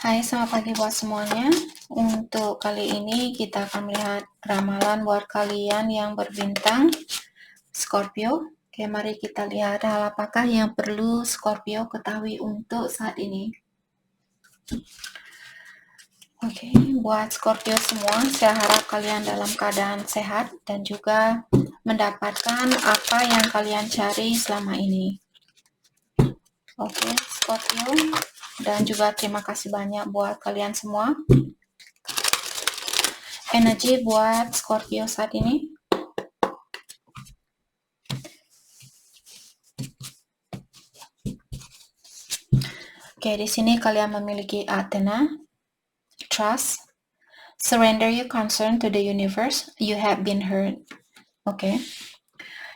Hai, selamat pagi buat semuanya. Untuk kali ini kita akan melihat ramalan buat kalian yang berbintang Scorpio. Oke, mari kita lihat hal apakah yang perlu Scorpio ketahui untuk saat ini. Oke, buat Scorpio semua, saya harap kalian dalam keadaan sehat dan juga mendapatkan apa yang kalian cari selama ini. Oke, Scorpio, dan juga terima kasih banyak buat kalian semua. Energi buat Scorpio saat ini. Oke, di sini kalian memiliki Athena, trust, surrender your concern to the universe, you have been heard. Oke.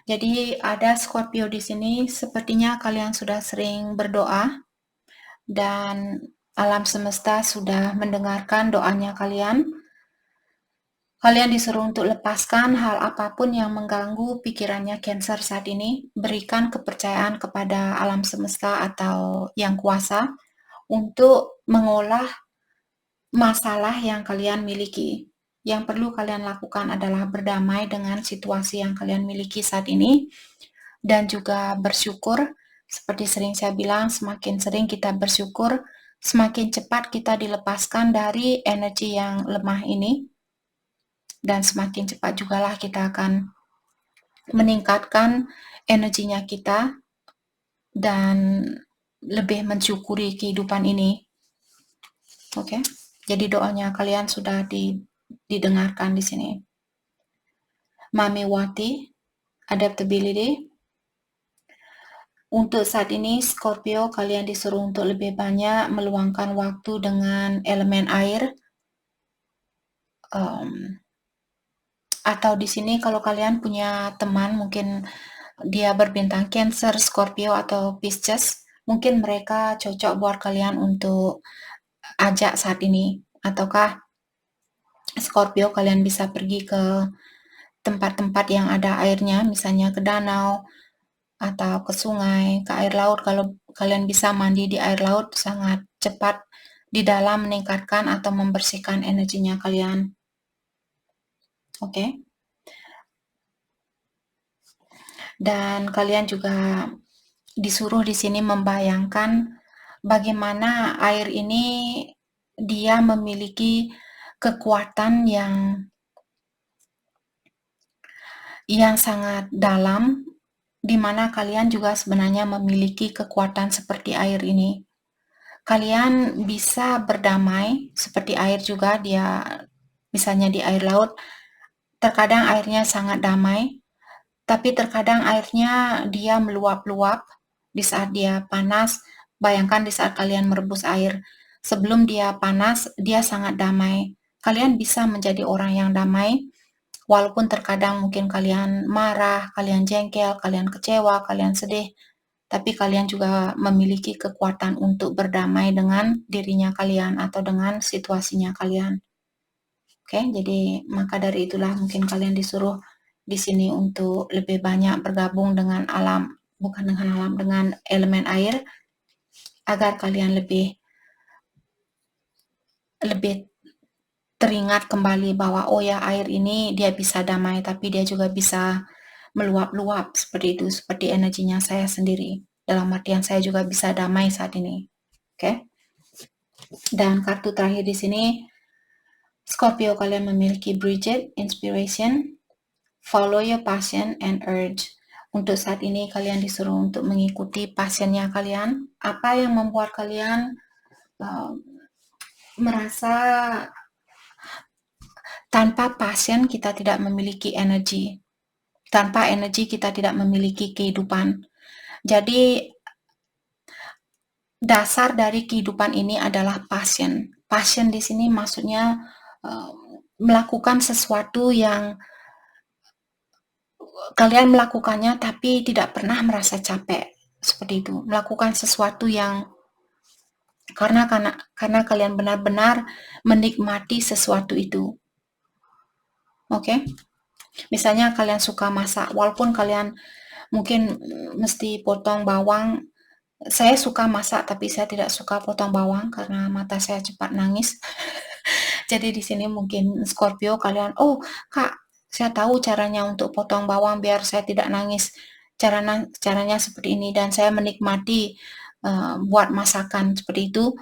Jadi ada Scorpio di sini, sepertinya kalian sudah sering berdoa dan alam semesta sudah mendengarkan doanya kalian. Kalian disuruh untuk lepaskan hal apapun yang mengganggu pikirannya Cancer saat ini. Berikan kepercayaan kepada alam semesta atau yang kuasa untuk mengolah masalah yang kalian miliki. Yang perlu kalian lakukan adalah berdamai dengan situasi yang kalian miliki saat ini dan juga bersyukur. Seperti sering saya bilang, semakin sering kita bersyukur, semakin cepat kita dilepaskan dari energi yang lemah ini, dan semakin cepat jugalah kita akan meningkatkan energinya kita dan lebih mensyukuri kehidupan ini. Oke. Jadi doanya kalian sudah didengarkan di sini. Mami Wati, adaptability. Untuk saat ini Scorpio, kalian disuruh untuk lebih banyak meluangkan waktu dengan elemen air. Atau di sini kalau kalian punya teman mungkin dia berbintang Cancer, Scorpio atau Pisces, mungkin mereka cocok buat kalian untuk ajak saat ini. Ataukah Scorpio kalian bisa pergi ke tempat-tempat yang ada airnya, misalnya ke danau atau ke sungai, ke air laut. Kalau kalian bisa mandi di air laut, sangat cepat di dalam meningkatkan atau membersihkan energinya kalian. Oke. Dan kalian juga disuruh di sini membayangkan bagaimana air ini dia memiliki kekuatan yang sangat dalam, di mana kalian juga sebenarnya memiliki kekuatan seperti air ini. Kalian bisa berdamai seperti air juga, dia misalnya di air laut, terkadang airnya sangat damai, tapi terkadang airnya dia meluap-luap di saat dia panas. Bayangkan di saat kalian merebus air, sebelum dia panas, dia sangat damai. Kalian bisa menjadi orang yang damai, walaupun terkadang mungkin kalian marah, kalian jengkel, kalian kecewa, kalian sedih, tapi kalian juga memiliki kekuatan untuk berdamai dengan dirinya kalian atau dengan situasinya kalian. Oke, jadi maka dari itulah mungkin kalian disuruh di sini untuk lebih banyak bergabung dengan alam, bukan dengan alam, dengan elemen air, agar kalian lebih teringat kembali bahwa oh ya, air ini dia bisa damai, tapi dia juga bisa meluap-luap seperti itu, seperti energinya saya sendiri. Dalam artian saya juga bisa damai saat ini. Oke. Dan kartu terakhir di sini, Scorpio, kalian memiliki Bridget, inspiration, follow your passion and urge. Untuk saat ini kalian disuruh untuk mengikuti passionnya kalian. Apa yang membuat kalian merasa tanpa passion kita tidak memiliki energi. Tanpa energi kita tidak memiliki kehidupan. Jadi dasar dari kehidupan ini adalah passion. Passion di sini maksudnya melakukan sesuatu yang kalian melakukannya tapi tidak pernah merasa capek, seperti itu. Melakukan sesuatu yang karena kalian benar-benar menikmati sesuatu itu. Oke? Misalnya kalian suka masak, walaupun kalian mungkin mesti potong bawang Saya suka masak, tapi saya tidak suka potong bawang karena mata saya cepat nangis. Jadi di sini mungkin Scorpio kalian, "Oh, Kak, saya tahu caranya untuk potong bawang biar saya tidak nangis. Caranya seperti ini," dan saya menikmati, buat masakan seperti itu.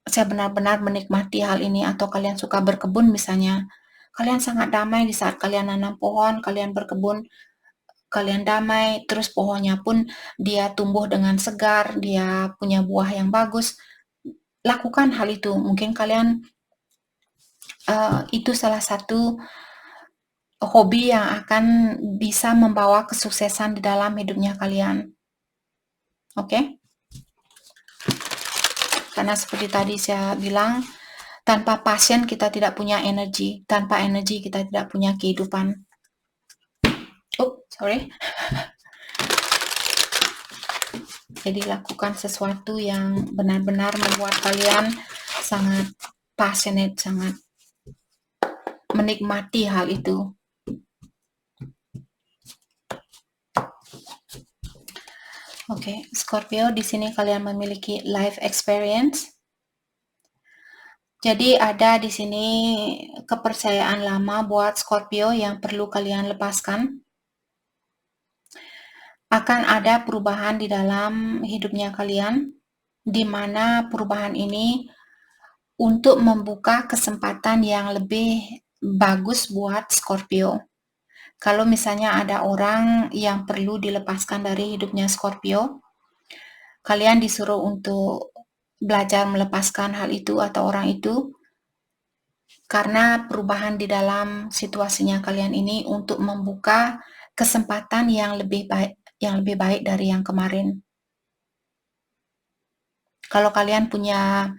Saya benar-benar menikmati hal ini. Atau kalian suka berkebun misalnya, kalian sangat damai di saat kalian nanam pohon, kalian berkebun, kalian damai, terus pohonnya pun dia tumbuh dengan segar, dia punya buah yang bagus. Lakukan hal itu. Mungkin kalian itu salah satu hobi yang akan bisa membawa kesuksesan di dalam hidupnya kalian. Oke? Karena seperti tadi saya bilang, tanpa passion kita tidak punya energi, tanpa energi kita tidak punya kehidupan. Sorry. Jadi lakukan sesuatu yang benar-benar membuat kalian sangat passionate, sangat menikmati hal itu. Oke, Scorpio, di sini kalian memiliki life experience. Jadi ada di sini kepercayaan lama buat Scorpio yang perlu kalian lepaskan. Akan ada perubahan di dalam hidupnya kalian, di mana perubahan ini untuk membuka kesempatan yang lebih bagus buat Scorpio. Kalau misalnya ada orang yang perlu dilepaskan dari hidupnya Scorpio, kalian disuruh untuk belajar melepaskan hal itu atau orang itu, karena perubahan di dalam situasinya kalian ini untuk membuka kesempatan yang lebih baik dari yang kemarin. Kalau kalian punya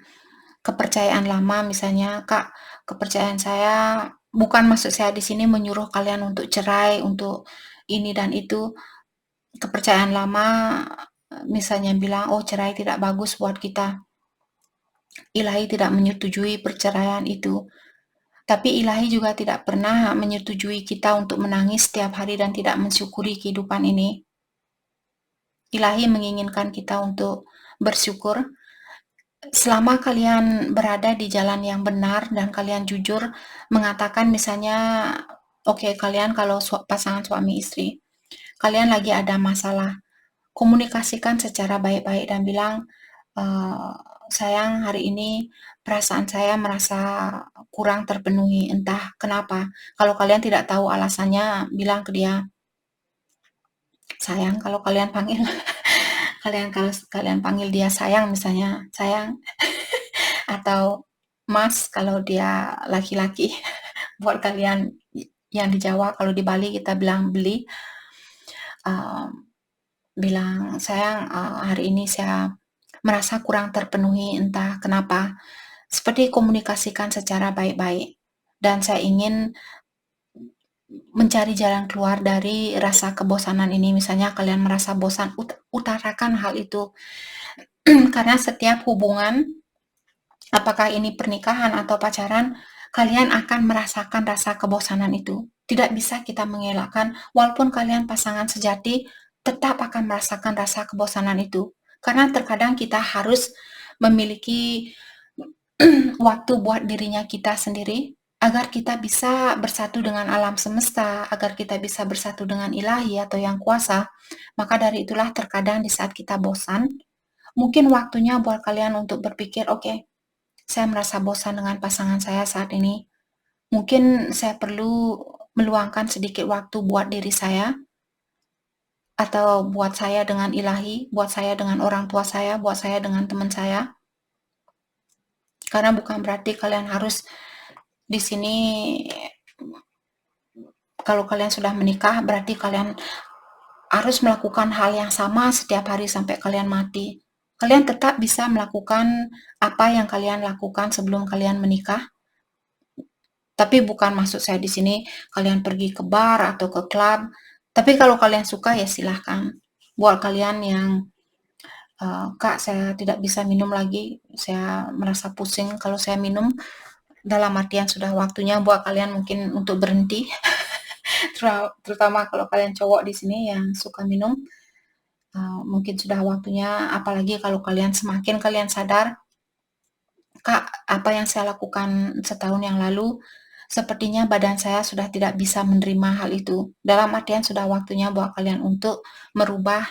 kepercayaan lama, misalnya, Kak, kepercayaan saya, bukan maksud saya di sini menyuruh kalian untuk cerai, untuk ini dan itu. Kepercayaan lama misalnya bilang, oh cerai tidak bagus buat kita. Ilahi tidak menyetujui perceraian itu. Tapi ilahi juga tidak pernah menyetujui kita untuk menangis setiap hari dan tidak mensyukuri kehidupan ini. Ilahi menginginkan kita untuk bersyukur. Selama kalian berada di jalan yang benar dan kalian jujur mengatakan misalnya, oke, kalian kalau pasangan suami istri, kalian lagi ada masalah, komunikasikan secara baik-baik dan bilang, sayang, hari ini perasaan saya merasa kurang terpenuhi, entah kenapa. Kalau kalian tidak tahu alasannya, bilang ke dia, sayang, kalau kalian panggil kalau kalian panggil dia sayang misalnya, sayang, atau mas kalau dia laki-laki. Buat kalian yang di Jawa, kalau di Bali kita bilang beli, bilang, sayang, hari ini saya merasa kurang terpenuhi, entah kenapa. Seperti komunikasikan secara baik-baik. Dan saya ingin mencari jalan keluar dari rasa kebosanan ini. Misalnya kalian merasa bosan, utarakan hal itu. Karena setiap hubungan, apakah ini pernikahan atau pacaran, kalian akan merasakan rasa kebosanan itu. Tidak bisa kita mengelakkan, walaupun kalian pasangan sejati, tetap akan merasakan rasa kebosanan itu. Karena terkadang kita harus memiliki waktu buat dirinya kita sendiri, agar kita bisa bersatu dengan alam semesta, agar kita bisa bersatu dengan ilahi atau yang kuasa. Maka dari itulah terkadang di saat kita bosan, mungkin waktunya buat kalian untuk berpikir, oke, saya merasa bosan dengan pasangan saya saat ini. Mungkin saya perlu meluangkan sedikit waktu buat diri saya, atau buat saya dengan ilahi, buat saya dengan orang tua saya, buat saya dengan teman saya. Karena bukan berarti kalian harus di sini, kalau kalian sudah menikah, berarti kalian harus melakukan hal yang sama setiap hari sampai kalian mati. Kalian tetap bisa melakukan apa yang kalian lakukan sebelum kalian menikah. Tapi bukan maksud saya di sini kalian pergi ke bar atau ke klub. Tapi kalau kalian suka ya silahkan. Buat kalian yang, Kak, saya tidak bisa minum lagi, saya merasa pusing kalau saya minum, dalam artian sudah waktunya buat kalian mungkin untuk berhenti. Terutama kalau kalian cowok di sini yang suka minum, mungkin sudah waktunya, apalagi kalau semakin kalian sadar, Kak, apa yang saya lakukan setahun yang lalu, sepertinya badan saya sudah tidak bisa menerima hal itu. Dalam artian sudah waktunya buat kalian untuk merubah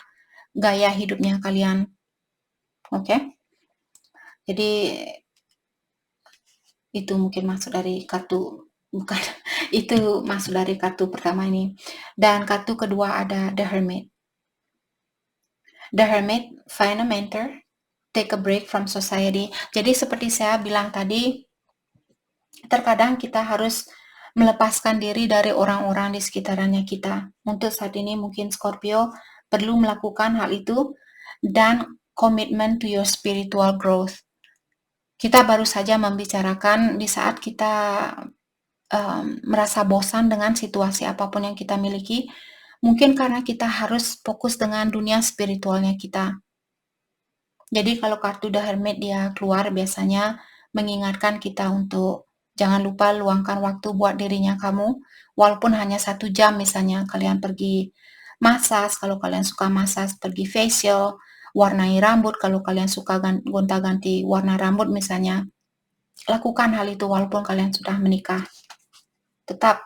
gaya hidupnya kalian. Oke? Jadi itu mungkin maksud dari kartu, bukan, itu maksud dari kartu pertama ini. Dan kartu kedua ada The Hermit. The Hermit, find a mentor, take a break from society. Jadi seperti saya bilang tadi, terkadang kita harus melepaskan diri dari orang-orang di sekitarannya kita. Untuk saat ini mungkin Scorpio perlu melakukan hal itu dan commitment to your spiritual growth. Kita baru saja membicarakan di saat kita merasa bosan dengan situasi apapun yang kita miliki, mungkin karena kita harus fokus dengan dunia spiritualnya kita. Jadi kalau kartu The Hermit dia keluar biasanya mengingatkan kita untuk jangan lupa luangkan waktu buat dirinya kamu, walaupun hanya 1 jam misalnya kalian pergi massage kalau kalian suka massage, pergi facial, warnai rambut kalau kalian suka gonta-ganti warna rambut misalnya. Lakukan hal itu walaupun kalian sudah menikah. Tetap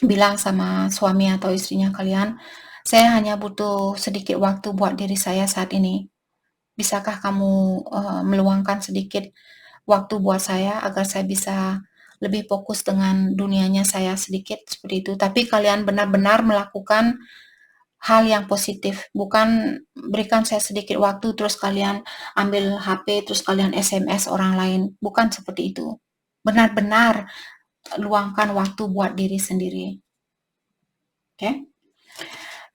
bilang sama suami atau istrinya kalian, saya hanya butuh sedikit waktu buat diri saya saat ini. Bisakah kamu meluangkan sedikit waktu buat saya agar saya bisa lebih fokus dengan dunianya saya sedikit seperti itu. Tapi kalian benar-benar melakukan hal yang positif, bukan berikan saya sedikit waktu terus kalian ambil HP terus kalian SMS orang lain, bukan seperti itu. Benar-benar luangkan waktu buat diri sendiri. Oke?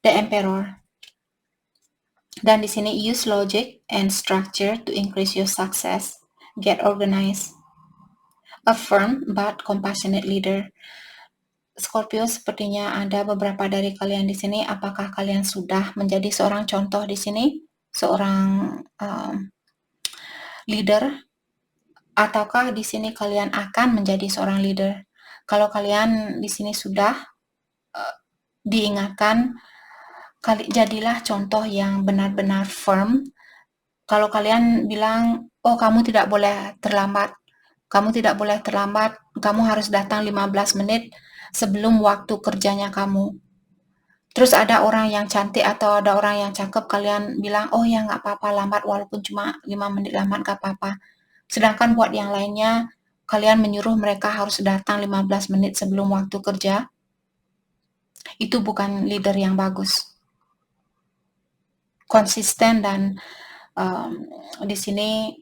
The Emperor. Dan di sini use logic and structure to increase your success. Get organized. A firm but compassionate leader. Scorpio, sepertinya ada beberapa dari kalian di sini. Apakah kalian sudah menjadi seorang contoh di sini, seorang leader, ataukah di sini kalian akan menjadi seorang leader? Kalau kalian di sini sudah diingatkan, jadilah contoh yang benar-benar firm. Kalau kalian bilang, oh kamu tidak boleh terlambat, kamu harus datang 15 menit sebelum waktu kerjanya kamu. Terus ada orang yang cantik atau ada orang yang cakep, kalian bilang, oh ya nggak apa-apa lambat, walaupun cuma 5 menit lambat nggak apa-apa. Sedangkan buat yang lainnya, kalian menyuruh mereka harus datang 15 menit sebelum waktu kerja, itu bukan leader yang bagus. Konsisten dan di sini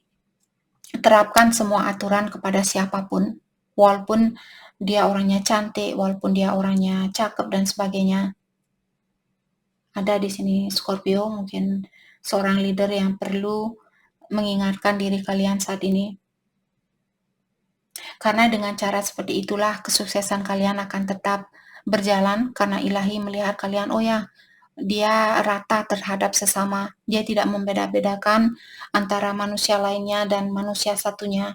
terapkan semua aturan kepada siapapun, walaupun dia orangnya cantik, walaupun dia orangnya cakep dan sebagainya. Ada di sini Scorpio, mungkin seorang leader yang perlu mengingatkan diri kalian saat ini. Karena dengan cara seperti itulah kesuksesan kalian akan tetap berjalan, karena ilahi melihat kalian, oh ya, dia rata terhadap sesama. Dia tidak membeda-bedakan antara manusia lainnya dan manusia satunya.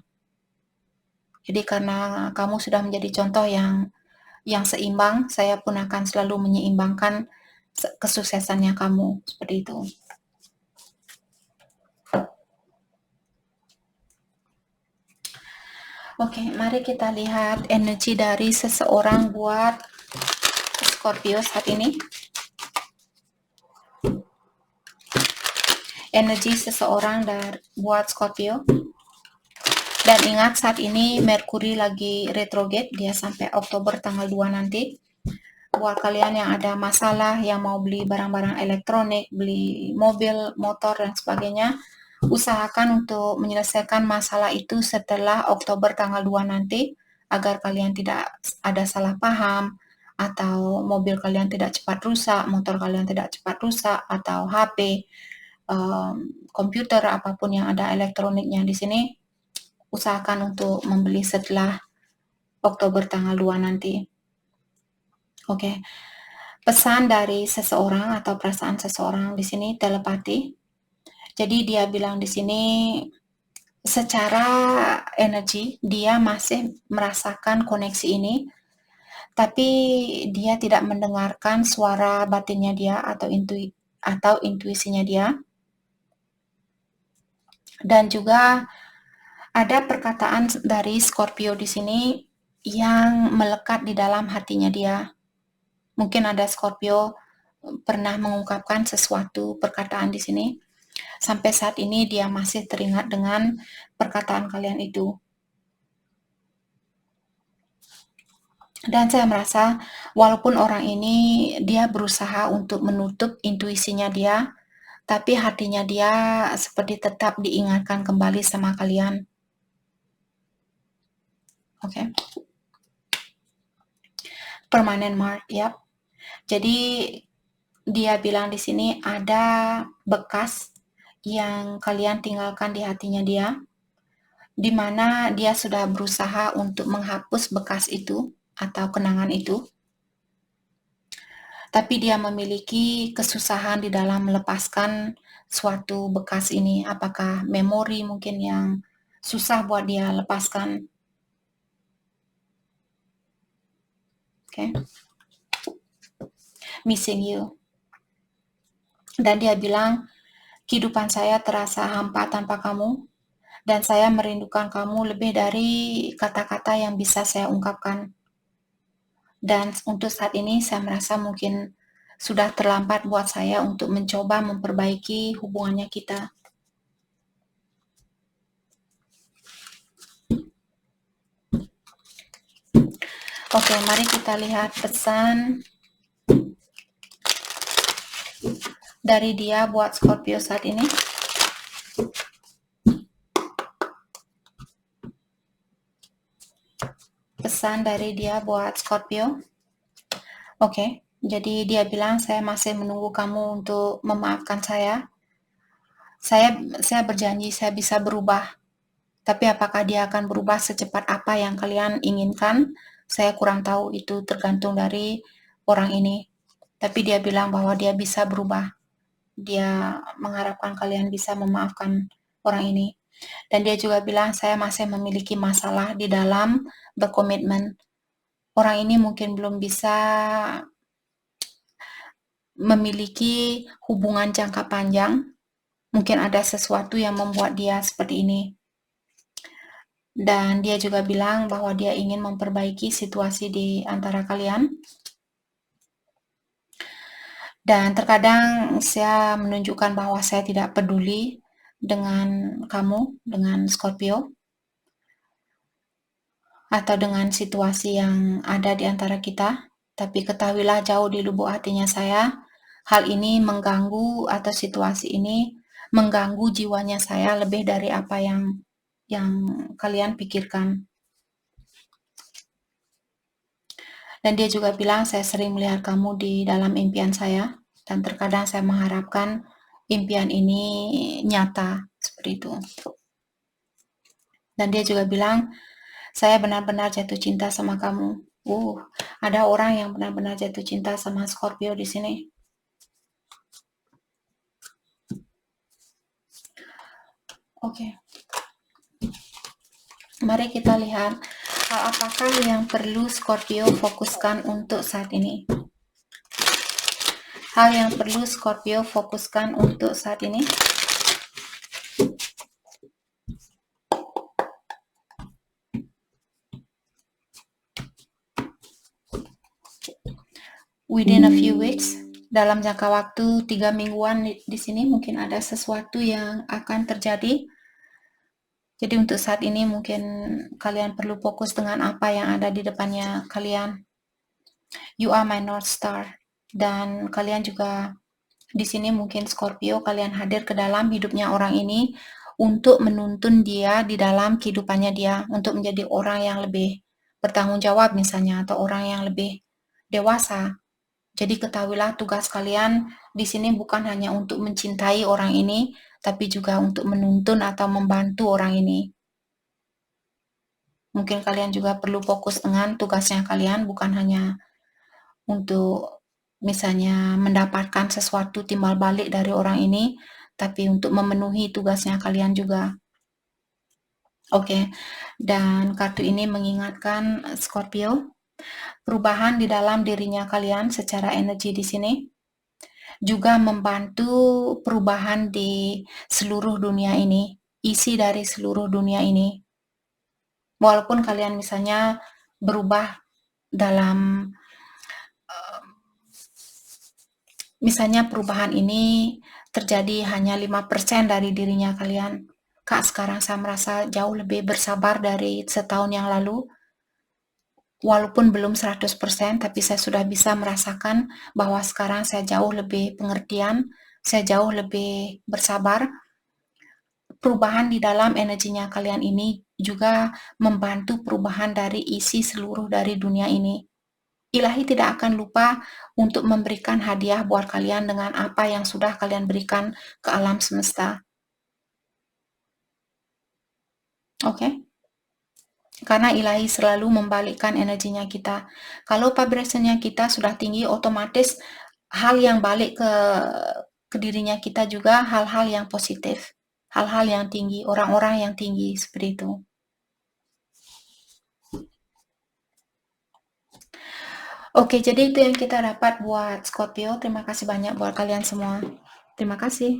Jadi karena kamu sudah menjadi contoh yang seimbang, saya pun akan selalu menyeimbangkan kesuksesannya kamu. Seperti itu. Oke, mari kita lihat energi dari seseorang buat Scorpio saat ini. Energi seseorang buat Scorpio. Dan ingat saat ini Merkuri lagi retrograde, dia sampai Oktober tanggal 2 nanti. Buat kalian yang ada masalah, yang mau beli barang-barang elektronik, beli mobil, motor, dan sebagainya, usahakan untuk menyelesaikan masalah itu setelah Oktober tanggal 2 nanti, agar kalian tidak ada salah paham, atau mobil kalian tidak cepat rusak, motor kalian tidak cepat rusak, atau HP, komputer, apapun yang ada elektroniknya di sini, usahakan untuk membeli setelah Oktober tanggal 2 nanti. Oke. Pesan dari seseorang atau perasaan seseorang di sini telepati. Jadi dia bilang di sini secara energi dia masih merasakan koneksi ini, tapi dia tidak mendengarkan suara batinnya dia atau atau intuisinya dia. Dan juga ada perkataan dari Scorpio di sini yang melekat di dalam hatinya dia. Mungkin ada Scorpio pernah mengungkapkan sesuatu perkataan di sini. Sampai saat ini dia masih teringat dengan perkataan kalian itu. Dan saya merasa walaupun orang ini dia berusaha untuk menutup intuisinya dia, tapi hatinya dia seperti tetap diingatkan kembali sama kalian. Oke. Permanent mark, ya. Jadi dia bilang di sini ada bekas yang kalian tinggalkan di hatinya dia, di mana dia sudah berusaha untuk menghapus bekas itu atau kenangan itu. Tapi dia memiliki kesusahan di dalam melepaskan suatu bekas ini. Apakah memori mungkin yang susah buat dia lepaskan? Okay. Missing you. Dan dia bilang, kehidupan saya terasa hampa tanpa kamu, dan saya merindukan kamu lebih dari kata-kata yang bisa saya ungkapkan. Dan untuk saat ini saya merasa mungkin sudah terlambat buat saya untuk mencoba memperbaiki hubungannya kita. Oke, mari kita lihat pesan dari dia buat Scorpio saat ini. Pesan dari dia buat Scorpio. Oke, jadi dia bilang saya masih menunggu kamu untuk memaafkan saya. Saya berjanji saya bisa berubah. Tapi apakah dia akan berubah secepat apa yang kalian inginkan? Saya kurang tahu, itu tergantung dari orang ini. Tapi dia bilang bahwa dia bisa berubah. Dia mengharapkan kalian bisa memaafkan orang ini. Dan dia juga bilang saya masih memiliki masalah di dalam berkomitmen. Orang ini mungkin belum bisa memiliki hubungan jangka panjang. Mungkin ada sesuatu yang membuat dia seperti ini. Dan dia juga bilang bahwa dia ingin memperbaiki situasi di antara kalian. Dan terkadang saya menunjukkan bahwa saya tidak peduli dengan kamu, dengan Scorpio, atau dengan situasi yang ada di antara kita. Tapi ketahuilah jauh di lubuk hatinya saya, hal ini mengganggu atau situasi ini mengganggu jiwanya saya lebih dari apa yang kalian pikirkan. Dan dia juga bilang saya sering melihat kamu di dalam impian saya, dan terkadang saya mengharapkan impian ini nyata, seperti itu. Dan dia juga bilang saya benar-benar jatuh cinta sama kamu. Ada orang yang benar-benar jatuh cinta sama Scorpio di sini. Oke. Mari kita lihat hal apakah yang perlu Scorpio fokuskan untuk saat ini. Hal yang perlu Scorpio fokuskan untuk saat ini. Within a few weeks, dalam jangka waktu 3 mingguan di sini mungkin ada sesuatu yang akan terjadi. Jadi untuk saat ini mungkin kalian perlu fokus dengan apa yang ada di depannya kalian. You are my North Star. Dan kalian juga di sini mungkin Scorpio, kalian hadir ke dalam hidupnya orang ini untuk menuntun dia di dalam kehidupannya dia, untuk menjadi orang yang lebih bertanggung jawab misalnya, atau orang yang lebih dewasa. Jadi ketahuilah tugas kalian di sini bukan hanya untuk mencintai orang ini, tapi juga untuk menuntun atau membantu orang ini. Mungkin kalian juga perlu fokus dengan tugasnya kalian, bukan hanya untuk misalnya mendapatkan sesuatu timbal balik dari orang ini, tapi untuk memenuhi tugasnya kalian juga. Oke, dan kartu ini mengingatkan Scorpio, perubahan di dalam dirinya kalian secara energi di sini. juga membantu perubahan di seluruh dunia ini, isi dari seluruh dunia ini. Walaupun kalian misalnya berubah dalam misalnya perubahan ini terjadi hanya 5% dari dirinya kalian. Kak, sekarang saya merasa jauh lebih bersabar dari setahun yang lalu. Walaupun belum 100%, tapi saya sudah bisa merasakan bahwa sekarang saya jauh lebih pengertian, saya jauh lebih bersabar. Perubahan di dalam energinya kalian ini juga membantu perubahan dari isi seluruh dari dunia ini. Ilahi tidak akan lupa untuk memberikan hadiah buat kalian dengan apa yang sudah kalian berikan ke alam semesta. Oke? Karena ilahi selalu membalikkan energinya kita. Kalau vibrasinya kita sudah tinggi, otomatis hal yang balik ke dirinya kita juga hal-hal yang positif. Hal-hal yang tinggi, orang-orang yang tinggi, seperti itu. Oke, jadi itu yang kita dapat buat Scorpio. Terima kasih banyak buat kalian semua. Terima kasih.